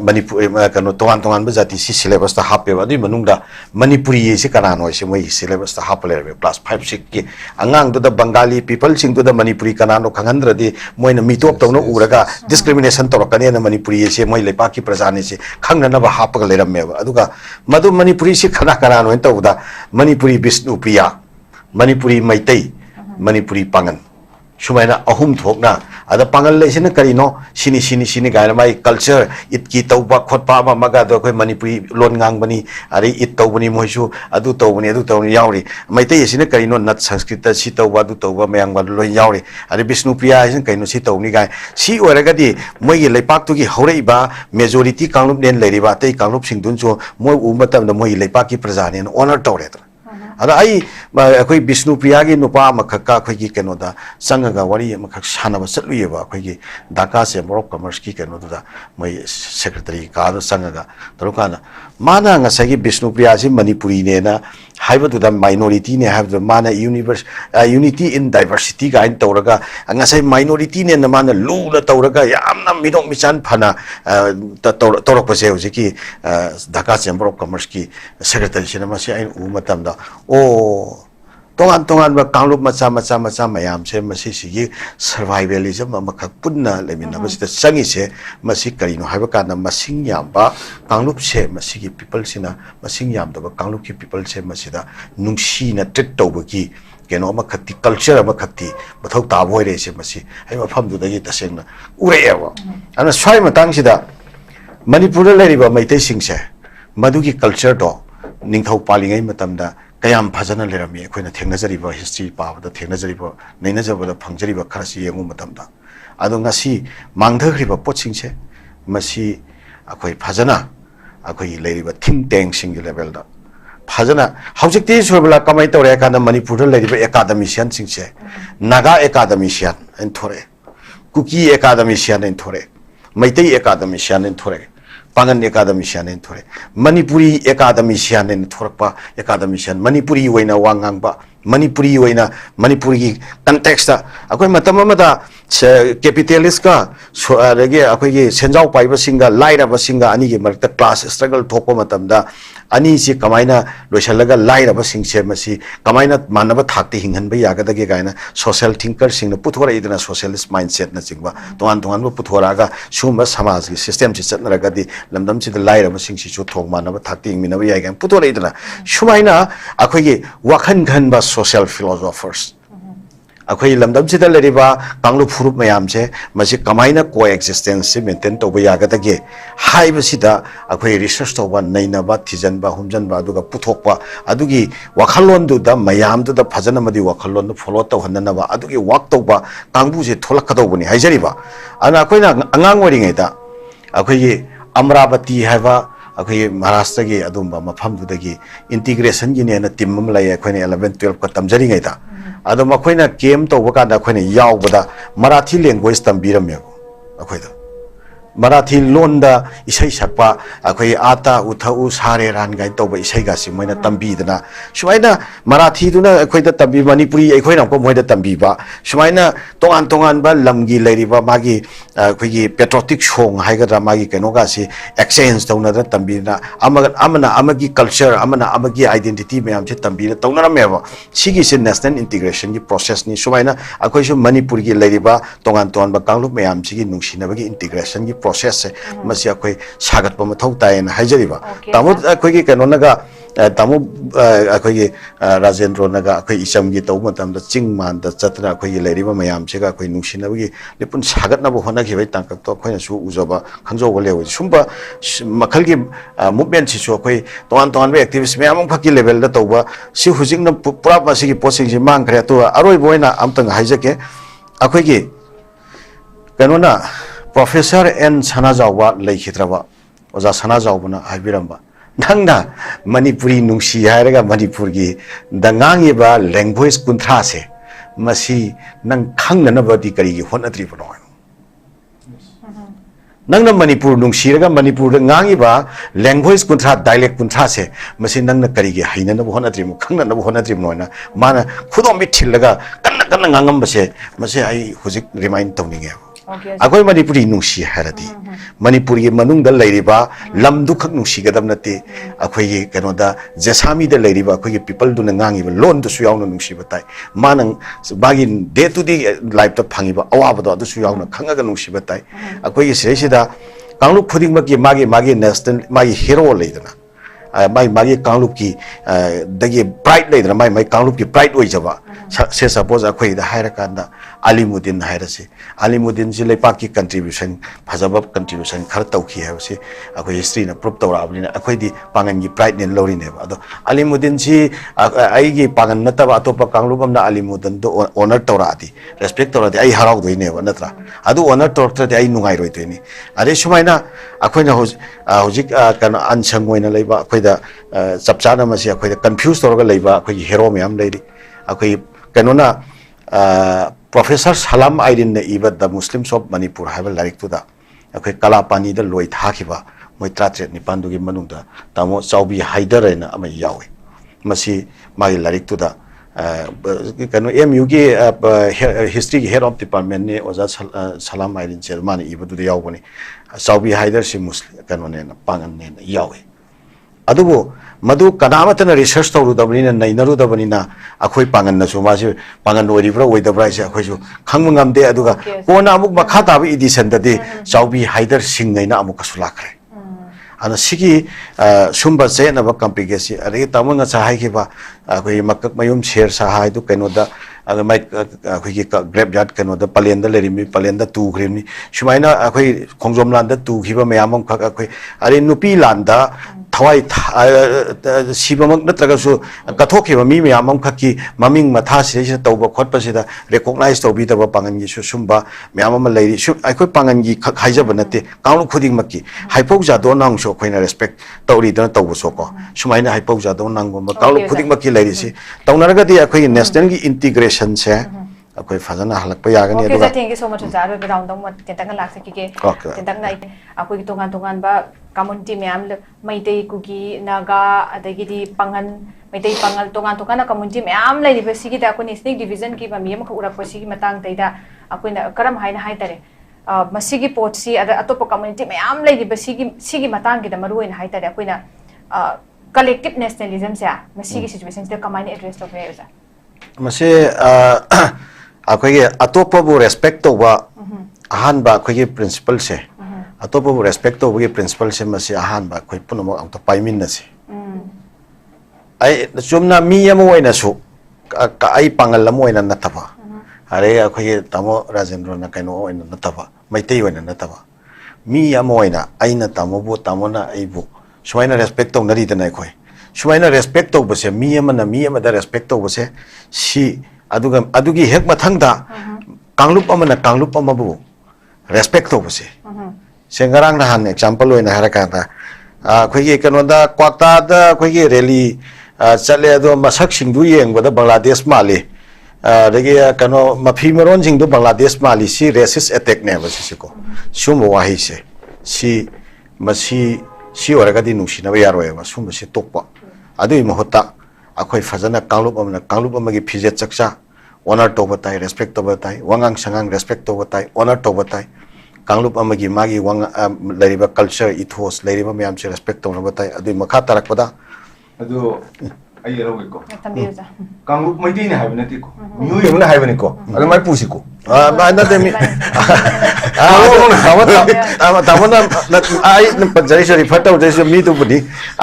manipur kano tongan tongan ba jati si syllabus ta hape ba dui manungda manipuri se kana no se moi syllabus ta hap leram class 5 6 ki angang do da Bengali people sing do da manipuri kana no khangendra di moina mitop tawno uraga discrimination torokane na manipuri se moi lepa ki prajani se khangna na ba hap ga leram me aduga madu manipuri se khana kana no tawda manipuri Vishnu Priya manipuri maitai manipuri pangan सुमाइना अहुम थोकना अदा पांगल लेसिना करिनो सिनी सिनी सिनी गायना my culture इत की तौबा खोटपा मगा दो कोई मणिपुरी लोन गांगबनी अरे इत तौबनी मोइसु अदु तौबनी यावरी मैतै सिना करिनो नत संस्कृत सि तौबा दु तौबा मयांगबा लोय यावरी अरे विष्णु प्रिया सिन करिनो सि तौनी गाय सि ओरगदी मोइगी लेपाक तुगी हौरैबा मेजॉरिटी कांगलुप नेन लेरिबा तै कांगलुप सिंगदुनसु मोइ उमतम द मोइ लेपाक की प्रजाने ऑनर तौरे अदा आई अखोई विष्णु प्रिया की नुपा मखक्का अखोई केनोदा संगगा वरी मखक सानब चलुयेबा अखोई ढाका चेम्बर ऑफ कॉमर्स की केनोदा मै सेक्रेटरी का संगगा तरुकाना माना ngасagi विष्णु प्रिया से मणिपुरी ने ना हाइबदुदा माइनॉरिटी ने हाइबदु माना यूनिटी इन डाइवर्सिटी गाइन तौरगा ngasai माइनॉरिटी ने ना माना लूला तौरगा यामना मिदों मिचान फना तौरकपसे होजिकी ढाका चेम्बर ऑफ कॉमर्स की सेक्रेटरी से नमसे आइन उ मतमदा ओ तोंगान तोंगान बा कांगलुप मचा मयाम से मसी सिगी सर्वाइवलिज्म अमखक पुन्ना लेमिना बसिदा संगी से मसी करिनो हाइबा काना मसिंग यामबा कांगलुप से मसीगी पीपल सिना मसिंग यामदबा कांगलुप की पीपल से मसिदा नुंगसीना ट्रीट तौबगी केनो अमखक्ति कल्चर अमखक्ति बथौ ताब होइरे से मसी हाइ मफमदुदगी तसेंगना उरेबा अना स्वाइ मतंगसिदा मणिपुर लेरिबा मैतै सिंगसे मदुगी कल्चर दो निंगथौ पालिङै मतमदा कयाम फजना लेरमी अखोइना थेंगनजरिबा हिस्ट्री पाबदा थेंगनजरिबा नैनजबदा फंगजरिबा खरसी यंगु मतमदा अदो ngasi मांगधखरिबा पोचिंगसे मसी अखोइ फजना अखोइ लेरिबा थिंक टैंक सिंग लेवल दा फजना हौजिकति सोबला कमाइ तौरे काना मणिपुर लेरिबा एकाडेमिशियन सिंगसे नागा एकाडेमिशियन एन थोरे कुकी एकाडेमिशियन एन थोरे मैतै एकाडेमिशियन एन थोरे पांगन एकाडेमिशियन एन थोरे मणिपुरी एकाडेमिशियन एन थोरपा एकाडेमिशियन मणिपुरी वैना वांगांगबा Manipuri oina Manipuri context akoi matam amada capitalist ka rege akoi gi senjau paiba singa laira ba singa ani gi marta class struggle thokpa matam da ani si kamaina loisalaga laira ba singse masi kamaina manaba thakti hinghan ba yaga da ge gaina social thinker sing na puthora idana socialist mindset na chingba tongan tongan ba puthora ga sumba samaj gi system chi chatna ga di lamdam chi da laira ba sing si chu thok manaba thakti ingmina ba yaga puthora idana shumaina akoi gi wakhan ghan ba social philosophers akoi lamdam chi da leriba kanglu phurup mayam che masi kamaina coexistence se maintain to ba yaga da ge hai ba sida akoi research to ba naina ba thijan ba humjan ba aduga puthok ba adugi wakhalon du da mayam du da phajana madi wakhalon du follow to hanna ba adugi work to ba kangbu je tholak ka do bani haijari ba ana akoi na angang wari ngai da akoi gi Amravati haiba akoi Maharashtra gi adumba mafam du da gi integration gi ne na tim am lai akoi ne 11 12 ka tamjari ngai da ado makoina game to waka da khoine yaw bada Marathi language tambiram ya akhoi da Marathi lon da isai sakpa akhoi ata utha u sare ran gai to ba isai ga si moina tambi dana sumaina Marathi duna akhoi da tambi Manipuri akhoi ram ko moida tambi ba sumaina tongan tongan ba lamgi leiri ba magi akhoi gi patriotic song hai ga magi keno ga si exchange tawna da tambi na amana amagi culture amana amagi identity me am che tambi na tawna me ba sigi se national integration gi process ni sumaina akhoi su Manipur gi leiri ba tongan tongan ba kanglu me am sigi nungsina ba gi integration gi process se masi akoi sagat pa mathau tai na haijari ba tamu akoi gi keno naga tamu akoi gi Rajendra naga akoi isam gi taw matam da chingman da chatra akoi gi leiri ba mayam che ga akoi nungsina ba gi lepun sagat na bo hona gi bai tangkak to akoi na su ujoba khangjo go lewe sumba makhal gi movement si su akoi tongan tongan be activist me among phaki level da tawba si hujing na pura ma si gi posing si mang khre to aroi boina amtang haijake akoi gi keno na Professor N. Sanajauba Laikhitraba Oza Sanajauba Habiramba Nangna Manipuri Nungsi Haraga Manipurgi Dangangi ba language kuntrase Masi Nang Kangna Nabadi Kari Honatri Pano Nangna Manipur Nungsiraga Manipur Ngangi ba language kuntra dialect kuntrase Masi Nangna Kari Haina Honatri Kangna Honatri Noina Mana Kudom Bitilaga Kana Ngangam Base Masi I Huzik remind Toning akoi Manipuri nungsi haradi Manipuri manung da leiriba lamdu khak nungsi gadam nate akoi gi kano da Jasami da leiriba akoi gi people du na ngangi ba lon du su yaw na nungsi batai manang bagi day to day life ta phangi ba awa ba du su yaw na khanga ga nungsi batai akoi gi siresi da kanglu khuding ma gi magi national magi hero leidana magi kanglu ki dagi pride leidana mai kanglu ki pride oi jaba se suppose akoi da haira kanda Alimuddin hairasi Alimuddin ji lepaki contribution phajaba contribution khar tawki habsi akoi history na proof tawra abnina akoi di pangan gi pride ne lori ne ba ado Alimuddin ji ai gi pangan nataba atopa kanglubam na Alimuddin do honor tawra ati respect tawra di ai harau doi ne ba natra adu honor tawra di ai nungai roi toini are sumaina akoi na hojik kan ansang moina leiba akoi da chapchana masi akoi da confuse tawra ga leiba akoi hero me am leiri akoi kanona Professor Salam Aidin na iba the Muslims of Manipur havel larik tu da akoi Kalapani da loi thakiba moi tratret ni pandu gi manung da tamo Chaubi Haidar na amai yawe masi mai larik tu da kano MU gi history head of department ne oza Salam Aidin chairman iba du da yaw bani Chaubi Haidar si Muslim kano ne na pangan ne yawe adubo madu kanamatana research tawru dabanina nainaru dabanina akhoi pangan na su masi pangan oribra oidabra ise akhoi su khangmu ngamde aduga kona amuk makha tabu edition dadi Chaubi Haidar Singh naina amuk kasulakre ana sigi sumba se na ba complicasi are tamunga sahai ki ba akhoi makak mayum share sahai du keno da aga mai akhoi ki grab yard keno da palenda lerimi palenda tu grimi sumaina akhoi khongjomlan da tu khiba mayamam khak akhoi are nupi landa thawai sibamak natragasu kathokhiba mi mayamam khaki maming matha sire tawba khotpa sida recognize tawbi da pangan gi su sumba mayamam leiri su akhoi pangan gi khaijaba nate kaunu khuding makki haipok ja do nang so khoina respect tawri da tawbu so ko sumaina haipok ja do nang gomba kaunu khuding makki leiri si tawnaraga di akhoi national gi integration se akoi fazana halak pa yagani aduga thank you so much jar ground dong tentang lak se ki tentang nai akoi tongan tongan ba community myam maitei kugi naga adagi di pangan Meitei Pangal ꯇꯣꯉꯥꯟ ꯇꯣꯉꯥꯟꯅ community ꯃꯌꯥꯝ ꯂꯩꯔꯤꯕꯁꯤꯒꯤꯗ ꯑꯩꯈꯣꯏꯅ ethnic ꯗꯤꯕꯤꯖꯟꯒꯤ ꯃꯃꯤ ꯑꯃꯈꯛ ꯎꯔꯛꯄꯁꯤꯒꯤ ꯃꯇꯥꯡꯗꯩꯗ ꯑꯩꯈꯣꯏꯅ ꯀꯔꯝ ꯍꯥꯏꯅ ꯍꯥꯏꯇꯥꯔꯦ ꯃꯁꯤꯒꯤ ꯄꯣꯠꯁꯤ ꯑꯗ ꯑꯇꯣꯞꯄ ꯀꯝꯃ꯭ꯌꯨꯅꯤꯇꯤ ꯃꯌꯥꯝ ꯂꯩꯔꯤꯕ ꯁꯤꯒꯤ ꯃꯇꯥꯡꯒꯤꯗ ꯃꯔꯨꯑꯣꯏꯅ ꯍꯥꯏꯇꯥꯔꯦ ꯑꯩꯈꯣꯏꯅ ꯀꯂꯦꯛꯇꯤꯕ ꯅꯦꯁꯅꯦꯂꯤꯖꯝꯁꯦ ꯃꯁꯤꯒꯤ ꯁꯤꯆꯨꯋꯦꯁꯟꯁꯤꯗ ꯀꯃꯥꯏꯅ ꯑꯦꯗ꯭ꯔꯦꯁ ꯇꯧꯕ ꯌꯥꯏ ꯑꯣꯖꯥ ꯃꯁꯤ ꯑꯩꯈꯣꯏꯒꯤ ꯑꯇꯣꯞꯄꯕꯨ ꯔꯦꯁꯄꯦꯛ ꯇꯧꯕ ꯑꯍꯥꯟꯕ ꯑꯩꯈꯣꯏꯒꯤ ꯄ꯭ꯔꯤꯟꯁꯤꯄꯜꯁꯦ ꯑꯇꯣꯞꯄꯕꯨ ꯔꯦꯁꯄꯦꯛ ꯇꯧꯕꯒꯤ ꯄ꯭ꯔꯤꯟꯁꯤꯄꯜꯁꯦ ꯃꯁꯤ ꯑꯍꯥꯟꯕ ꯑꯩꯈꯣꯏ ꯄꯨꯝꯅꯃꯛ ꯑꯝꯇ ꯄꯥꯏꯃꯤꯟꯅꯁꯤ ꯑꯩ ꯆꯨꯝꯅ ꯃꯤ ꯑꯃ ꯑꯣꯏꯅꯁꯨ ꯑꯩ ꯄꯥꯡꯒꯜ ꯑꯃ ꯑꯣꯏꯅ ꯅꯠꯇꯕ ꯑꯗꯩ ꯑꯩꯈꯣꯏꯒꯤ ꯇꯥꯃꯣ ꯔꯥꯖꯦꯟꯗ꯭ꯔꯅ ꯀꯩꯅꯣ ꯑꯣꯏꯅ ꯅꯠꯇꯕ ꯃꯩꯇꯩ ꯑꯣꯏꯅ ꯅꯠꯇꯕ ꯃꯤ ꯑꯃ ꯑꯣꯏꯅ ꯑꯩꯅ ꯇꯥꯃꯣꯕꯨ ꯇꯥꯃꯣꯅ ꯑꯩꯕꯨ ꯁꯨꯃꯥꯏꯅ ꯔꯦꯁꯄꯦꯛ ꯇꯧꯅꯔꯤꯗꯅ ꯑꯩꯈꯣꯏ ꯁꯨꯃꯥꯏꯅ ꯔꯦꯁꯄꯦꯛ ꯇꯧꯕꯁꯦ ꯃꯤ ꯑꯃꯅ ꯃꯤ ꯑꯃꯗ ꯔꯦꯁꯄꯦꯛ ꯇꯧꯕꯁꯦ ꯁꯤ ꯑꯗꯨꯒ ꯑꯗꯨꯒꯤ ꯍꯦꯛ ꯃꯊꯪꯗ ꯀꯥꯡꯂꯨꯞ ꯑꯃꯅ ꯀꯥꯡꯂꯨꯞ ꯑꯃꯕꯨ ꯔꯦꯁꯄꯦꯛ ꯇꯧꯕꯁꯦ ꯁꯦ ꯉꯔꯥꯡ ꯅꯍꯥꯟ ꯑꯦꯛꯖꯥꯝꯄꯜ ꯑꯣꯏꯅ ꯍꯥꯏꯔꯀꯥꯟꯗ ꯑꯩꯈꯣꯏꯒꯤ ꯀꯩꯅꯣꯗ ꯀ꯭ꯋꯥꯛꯇꯥꯗ ꯑꯩꯈꯣꯏꯒꯤ ꯔꯦꯂꯤ ꯆꯠꯂꯦ ꯑꯗꯣ ꯃꯁꯛꯁꯤꯡꯗꯨ ꯌꯦꯡꯕꯗ ꯕꯪꯒ꯭ꯂꯥꯗꯦꯁ ꯃꯥꯜꯂꯤ ꯑꯗꯒꯤ ꯀꯩꯅꯣ ꯃꯐꯤ ꯃꯔꯣꯟꯁꯤꯡꯗꯨ ꯕꯪꯒ꯭ꯂꯥꯗꯦꯁ ꯃꯥꯜꯂꯤ ꯁꯤ ꯔꯦꯁꯤꯁ ꯑꯦꯇꯦꯛꯅꯦꯕ ꯁꯤꯁꯦꯀꯣ ꯁꯤꯒꯨꯝꯕ ꯋꯥꯍꯩꯁꯦ ꯃꯁꯤ ꯑꯣꯏꯔꯒꯗꯤ ꯅꯨꯡꯁꯤꯅꯕ ꯌꯥꯔꯣꯏꯕ ꯁꯨꯝꯕꯁꯤ ꯇꯣꯛꯄ ꯑꯗꯨꯒꯤ ꯃꯍꯨꯠꯇ ꯑꯩꯈꯣꯏ ꯐꯖꯅ ꯀꯥꯡꯂꯨꯞ ꯑꯃꯅ ꯀꯥꯡꯂꯨꯞ ꯑꯃꯒꯤ ꯐꯤꯖꯦꯠ ꯆꯛꯆꯥ ꯑꯣꯅꯔ ꯇꯧꯕ ꯇꯥꯏ ꯔꯦꯁꯄꯦꯛ ꯇꯧꯕ ꯇꯥꯏ ꯋꯥꯉꯥꯡ ꯁꯉꯥꯡ ꯔꯦꯁꯄꯦꯛ ꯇꯧꯕ ꯇꯥꯏ ꯑꯣꯅꯔ ꯇꯧꯕ ꯇꯥꯏ ꯀꯥꯡꯂꯨꯞ ꯑꯃꯒꯤ ꯃꯥꯒꯤ ꯂꯩꯔꯤꯕ ꯀꯜꯆꯔ ꯏꯊꯣꯁ ꯂꯩꯔꯤꯕ ꯃꯌꯥꯝꯁꯦ ꯔꯦꯁꯄꯦꯛ ꯇꯧꯅꯕ ꯇꯥꯏ ꯑꯗꯨꯒꯤ ꯃꯈꯥ ꯇꯥꯔꯛꯄꯗ ꯑꯗꯨ ꯑꯩ ꯂꯧꯒꯦꯀꯣ ꯊꯝꯕꯤꯌꯨ ꯑꯣꯖꯥ ꯀꯥꯡꯂꯨꯞ ꯃꯩꯇꯩꯅ ꯍꯥꯏꯕ ꯅꯠꯇꯦꯀꯣ ꯃꯤꯑꯣꯏ ꯑꯃꯅ ꯍꯥꯏꯕꯅꯤꯀꯣ ꯑꯗꯨꯃꯥꯏꯅ ꯄꯨꯁꯤꯀꯣ ꯅꯠꯇꯦ ꯃꯤ ꯇꯥꯃꯣꯅ ꯑꯩ ꯄꯟꯖꯔꯤꯁꯨ ꯔꯤꯐꯔ ꯇꯧꯖꯔꯤꯁꯨ ꯃꯤꯗꯨꯕꯨꯗꯤ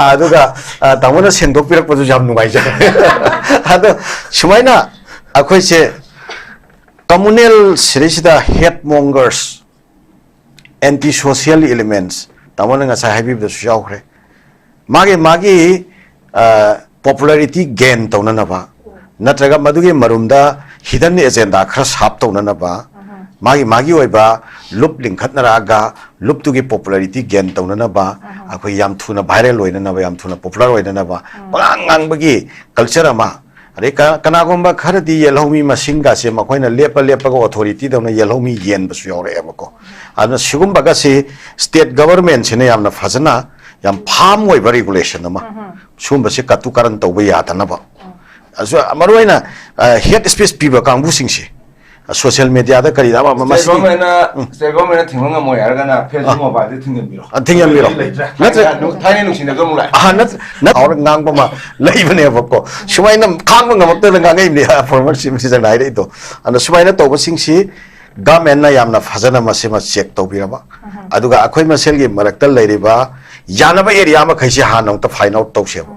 ꯑꯗꯨꯒ ꯇꯥꯃꯣꯅ ꯁꯦꯡꯗꯣꯛꯄꯤꯔꯛꯄꯗꯨꯁꯨ ꯌꯥꯝ ꯅꯨꯡꯉꯥꯏꯖꯔꯦ ꯑꯗꯣ ꯁꯨꯃꯥꯏꯅ ꯑꯩꯈꯣꯏꯁꯦ ꯀꯝꯃꯨꯅꯦꯜ ꯁꯤꯗꯩꯁꯤꯗ ꯍꯦꯠ ꯃꯣꯡꯒꯔꯁ ꯑꯦꯟꯇꯤ ꯁꯣꯁꯤꯌꯦꯜ ꯏꯂꯤꯃꯦꯟꯁ ꯇꯥꯃꯣꯅ ꯉꯁꯥꯏ ꯍꯥꯏꯕꯤꯕꯗꯁꯨ ꯌꯥꯎꯈ꯭ꯔꯦ ꯃꯥꯒꯤ ꯄꯣꯄꯨꯂꯔꯤꯇꯤ ꯒꯦꯟ ꯇꯧꯅꯅꯕ ꯅꯠꯇ꯭ꯔꯒ ꯃꯗꯨꯒꯤ ꯃꯔꯨꯝꯗ ꯍꯤꯗꯟ ꯑꯦꯖꯦꯟꯗꯥ ꯈꯔ ꯁꯥꯞ ꯇꯧꯅꯅꯕ ꯃꯥꯒꯤ ꯑꯣꯏꯕ ꯂꯨꯞ ꯂꯤꯡꯈꯠꯅꯔꯛꯑꯒ ꯂꯨꯞꯇꯨꯒꯤ ꯄꯣꯄꯨꯂꯔꯤꯇꯤ ꯒꯦꯟ ꯇꯧꯅꯅꯕ ꯑꯩꯈꯣꯏ ꯌꯥꯝ ꯊꯨꯅ ꯚꯥꯏꯔꯦꯜ ꯑꯣꯏꯅꯅꯕ ꯌꯥꯝ ꯊꯨꯅ ꯄꯣꯄꯨꯂꯔ ꯑꯣꯏꯅꯅꯕ ꯄꯉꯥꯡ ꯉꯥꯡꯕꯒꯤ ꯀꯜꯆꯔ ꯑꯃ ꯑꯗꯩ ꯀꯅꯥꯒꯨꯝꯕ ꯈꯔꯗꯤ ꯌꯦꯜꯍꯧꯃꯤ ꯃꯁꯤꯡꯒꯁꯦ ꯃꯈꯣꯏꯅ ꯂꯦꯞꯄꯒ ꯑꯣꯊꯣꯔꯤꯇꯤꯗꯧꯅ ꯌꯦꯜꯍꯧꯃꯤ ꯌꯦꯟꯕꯁꯨ ꯌꯥꯎꯔꯛꯑꯦꯕꯀꯣ ꯑꯗꯨꯅ ꯁꯤꯒꯨꯝꯕꯒꯁꯤ ꯁ꯭ꯇꯦꯠ ꯒꯕꯔꯟꯃꯦꯟꯠꯁꯤꯅ ꯌꯥꯝꯅ ꯐꯖꯅ ꯌꯥꯝ ꯐꯥꯝ ꯑꯣꯏꯕ ꯔꯤꯒꯨꯂꯦꯁꯟ ꯑꯃ ꯁꯤꯒꯨꯝꯕꯁꯤ ꯀꯇꯨ ꯀꯥꯔꯟ ꯇꯧꯕ ꯌꯥꯗꯅꯕ ꯃꯔꯨꯑꯣꯏꯅ ꯍꯦꯠ ꯁ꯭ꯄꯤꯆ ꯄꯤꯕ ꯀꯥꯡꯕꯨꯁꯤꯡꯁꯦ ꯁꯣꯁꯤꯌꯦꯜ ꯃꯦꯗꯤꯌꯥꯗ ꯀꯔꯤꯗ ꯁ꯭ꯇꯦꯠ ꯒꯣꯔꯃꯦꯟꯠꯅ ꯊꯤꯡꯕ ꯉꯝꯃꯣꯏ ꯍꯥꯏꯔꯒꯅ ꯐꯦꯁꯕꯨꯛ ꯃꯣꯕꯥꯏꯜꯗ ꯊꯤꯡꯖꯟꯕꯤꯔꯣ ꯊꯥꯏꯅ ꯅꯨꯡꯁꯤꯅꯕ ꯑꯃꯨꯛ ꯂꯥꯛꯑꯦ ꯉꯥꯡꯕ ꯑꯃ ꯂꯩꯕꯅꯦꯕꯀꯣ ꯁꯨꯃꯥꯏꯅ ꯈꯥꯡꯕ ꯉꯝꯃꯛꯇꯅ ꯉꯥꯡꯉꯛꯏꯕꯅꯦ ꯐꯣꯔꯃꯔ ꯆꯤꯐ ꯃꯤꯅꯤꯁꯇꯔꯅ ꯍꯥꯏꯔꯛꯏꯗꯣ ꯑꯗꯨꯅ ꯁꯨꯃꯥꯏꯅ ꯇꯧꯕꯁꯤꯡꯁꯤ ꯒꯚꯔꯟꯃꯦꯟꯠꯅ ꯌꯥꯝꯅ ꯐꯖꯅ ꯃꯁꯤꯃ ꯆꯦꯛ ꯇꯧꯕꯤꯔꯕ ꯑꯗꯨꯒ ꯑꯩꯈꯣꯏ ꯃꯁꯦꯜꯒꯤ ꯃꯔꯛꯇ ꯂꯩꯔꯤꯕ ꯌꯥꯅꯕ ꯑꯦꯔꯤꯌꯥ ꯃꯈꯩꯁꯤ ꯍꯥꯟꯅ ꯑꯃꯨꯛꯇ ꯐꯥꯏꯟ ꯑꯥꯎꯠ ꯇꯧꯁꯦꯕ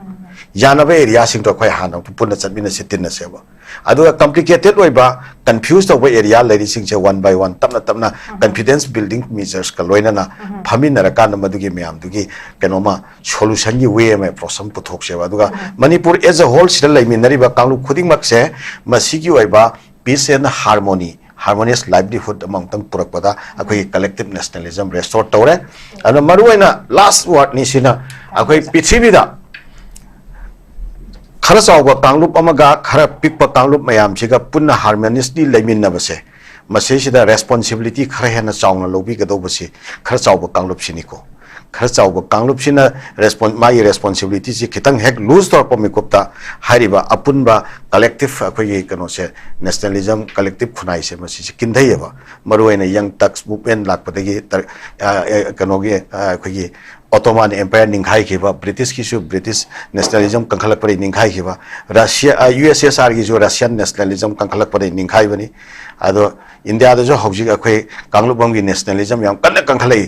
ꯌꯥꯅꯕ ꯑꯦꯔꯤꯌꯥꯁꯤꯡꯗꯣ ꯑꯩꯈꯣꯏ ꯍꯥꯟꯅ ꯑꯃꯨꯛꯇ ꯄꯨꯟꯅ ꯆꯠꯃꯤꯟꯅꯁꯤ ꯇꯤꯟꯅꯁꯦꯕ ꯑꯗꯨꯒ ꯀꯝꯄ꯭ꯂꯤꯀꯦꯇꯦꯠ ꯑꯣꯏꯕ ꯀꯟꯐ꯭ꯌꯨꯁ ꯇꯧꯕ ꯑꯦꯔꯤꯌꯥ ꯂꯩꯔꯤꯁꯤꯡꯁꯦ ꯋꯥꯟ ꯕꯥꯏ ꯋꯥꯟ ꯇꯞꯅ ꯇꯞꯅ ꯀꯟꯐꯤꯗꯦꯟꯁ ꯕꯤꯜꯗꯤꯡ ꯃꯦꯖꯔꯁꯀ ꯂꯣꯏꯅꯅ ꯐꯝꯃꯤꯟꯅꯔꯀꯥꯟꯗ ꯃꯗꯨꯒꯤ ꯃꯌꯥꯝꯗꯨꯒꯤ ꯀꯩꯅꯣꯃ ꯁꯣꯂꯨꯁꯟꯒꯤ ꯋꯦ ꯑꯃ ꯑꯦꯄ꯭ꯔꯣꯆ ꯑꯃ ꯄꯨꯊꯣꯛꯁꯦꯕ ꯑꯗꯨꯒ ꯃꯅꯤꯄꯨꯔ ꯑꯦज ꯑ ꯍꯣꯜ ꯁꯤꯗ ꯂꯩꯃꯤꯟꯅꯔꯤꯕ ꯀꯥꯡꯂꯨꯞ ꯈꯨꯗꯤꯡꯃꯛꯁꯦ ꯃꯁꯤꯒꯤ ꯑꯣꯏꯕ ꯄꯤꯁ ꯑꯦꯟ ꯍꯥꯔꯃꯣꯅꯤꯌꯁ ꯂꯥꯏꯚꯂꯤꯍꯨꯗ ꯑꯃꯨꯛꯇꯪ ꯄꯨꯔꯛꯄꯗ ꯑꯩꯈꯣꯏꯒꯤ ꯀꯂꯦꯛꯇꯤꯚ ꯅꯦꯁꯅꯦꯂꯤꯖꯝ ꯔꯦꯁꯇꯣꯔ ꯇꯧꯔꯦ ꯑꯗꯨꯅ ꯃꯔꯨꯑꯣꯏꯅ ꯂꯥꯁ ꯋꯥꯔꯗꯅꯤ ꯁꯤꯅ ꯑꯩꯈꯣꯏ ꯄ꯭ꯔꯤꯊꯤꯕꯤꯗ खर चाव कांगलूप खर पिप कांगलूप मैमसीगा पुनः हार्मोनियसली लेमिन्नबसे मसेसिदा रेस्पॉन्सिबिलिटी खर हेन चावना लौबीगदौबसी खर चाव कांगलूप सिनिको खर चाव कांगलूप सिना मागी रेस्पॉन्सिबिलिटी से खितंग हेक लूज तौर पर मिकुप्ता हारिबा अपुनबा कलेक्टिव अखोई कनोसे नेशनलिज्म कलेक्टिव खुनाई से मसी किंधैयबा मरुएना यंग टक्स मूवमेंट लापदगी कनोगे अखोई Ottoman Empire निंखाई खिबा ब्रिटिश की ब्रिटिश नेशनलिज्म कंखलक पर निंखाई खिबा रशिया USSR की जो रशियन नेशनलिज्म कंखलक पर निंखाई बनी अदो इंडिया दो हौजिक अखोई कांगलुपम की नेशनलिज्म याम कन्ना कंखलै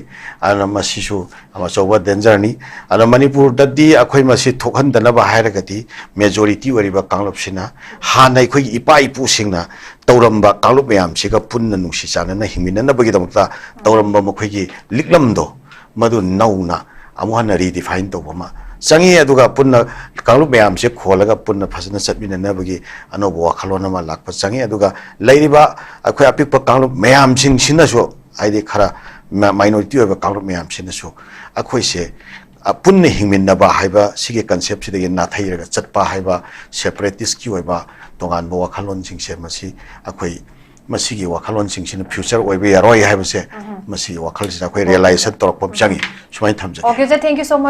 अन मसिसु अमचौबा डेंजर नि अन मणिपुर ददी अखोई मसि थोखनदनबा हायरगति मेजॉरिटी ओरिबा कांगलुपसिना हानै अखोई इपा इपु सिंगना तौरंबा कांगलुप याम सिगा पुन्ना नुंसि चानना हिमिननबगी दमता तौरंबा मखोई लिक्लमदो मधु नौना अमुहन रिडिफाइन तौबमा चंगी अदुगा पुन्ना कांगलुप मैम से खोलगा पुन्ना फजना चटमिननबगी अनोब वाखलोन अमा लाकप चंगी अदुगा लैरिबा अखोय अपिक कांगलुप मैम सिंग सिनसो आइदि खरा माइनॉरिटी ओबा कांगलुप मैम सिनसो अखोय से पुन्ना हिंगमिनबा हाइबा सिगे कांसेप्ट सिदगी नाथैरगा चटपा हाइबा सेपरेटिस्ट की ओबा तोगानबो वाखलोन सिंग से मसी अखोय मसीगी वाखलोन सिंगसिन फ्यूचर ओइबे यारोय हाइबसे मसी वाखलसिना अखोय रियलाइजेशन तोरपम चंगी सुमाय थमजे okay sir thank you so much